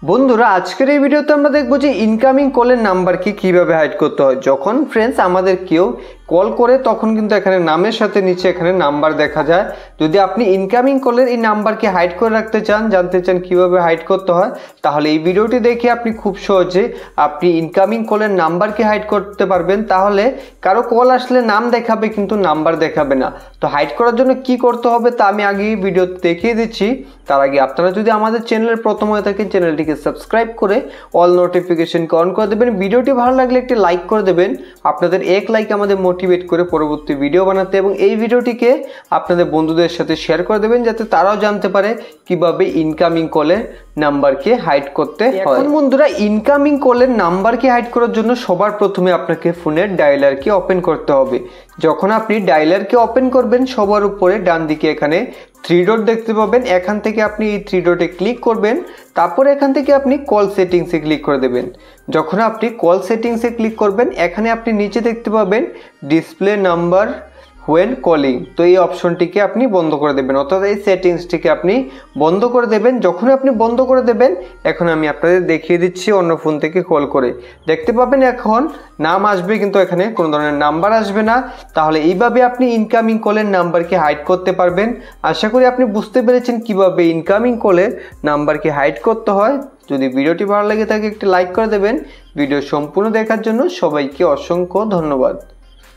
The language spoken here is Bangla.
বন্ধুরা আজকের এই ভিডিওতে আমরা দেখব যে ইনকামিং কলের নাম্বারকে কিভাবে হাইড করতে হয়। যখন ফ্রেন্ডস আমাদের কেউ কল করে তখন কিন্তু এখানে নামের সাথে নিচে এখানে নাম্বার দেখা যায়। যদি আপনি ইনকামিং কলের এই নাম্বারকে হাইড করে রাখতে চান, জানতে চান কিভাবে হাইড করতে হয়, তাহলে এই ভিডিওটি দেখে আপনি খুব সহজে আপনি ইনকামিং কলের নাম্বারকে হাইড করতে পারবেন। তাহলে কারো কল আসলে নাম দেখাবে কিন্তু নাম্বার দেখাবে না। তো হাইড করার জন্য কি করতে হবে তা আমি আগেই ভিডিওতে দেখিয়ে দিচ্ছি। তার আগে আপনারা যদি আমাদের চ্যানেলের প্রথম হয়ে থাকেন চ্যানেলটিকে সাবস্ক্রাইব করে অল নোটিফিকেশনকে অন করে দেবেন। ভিডিওটি ভালো লাগলে একটি লাইক করে দেবেন। আপনাদের এক লাইক আমাদের মোটিভেট করে পরবর্তী ভিডিও বানাতে, এবং এই ভিডিওটিকে আপনাদের বন্ধুদের সাথে শেয়ার করে দেবেন যাতে তারাও জানতে পারে কিভাবে ইনকামিং কলের নাম্বারকে হাইড করতে হয়। এখন বন্ধুরা ইনকামিং কলের নাম্বারকে হাইড করার জন্য সবার প্রথমে আপনাকে ফোনের ডায়ালারকে ওপেন করতে হবে। যখন আপনি ডায়ালারকে ওপেন করবেন সবার উপরে ডান দিকে এখানে 3 ডট দেখতে পাবেন। এখান থেকে আপনি এই 3 ডটে ক্লিক করবেন, তারপর এখান থেকে আপনি কল সেটিংসে ক্লিক করে দেবেন। যখন আপনি কল সেটিংসে ক্লিক করবেন এখানে আপনি নিচে দেখতে পাবেন ডিসপ্লে নাম্বার হোয়েন কলিং। তো এই অপশনটিকে আপনি বন্ধ করে দেবেন, অর্থাৎ এই সেটিংসটিকে আপনি বন্ধ করে দেবেন। যখন আপনি বন্ধ করে দেবেন, এখন আমি আপনাদের দেখিয়ে দিচ্ছি অন্য ফোন থেকে কল করে। দেখতে পাবেন এখন নাম আসবে কিন্তু এখানে কোনো ধরনের নাম্বার আসবে না। তাহলে এইভাবে আপনি ইনকামিং কলের নাম্বারকে হাইড করতে পারবেন। আশা করি আপনি বুঝতে পেরেছেন কিভাবে ইনকামিং কলের নাম্বারকে হাইড করতে হয়। যদি ভিডিওটি ভালো লাগে থাকে একটি লাইক করে দেবেন। ভিডিও সম্পূর্ণ দেখার জন্য সবাইকে অসংখ্য ধন্যবাদ।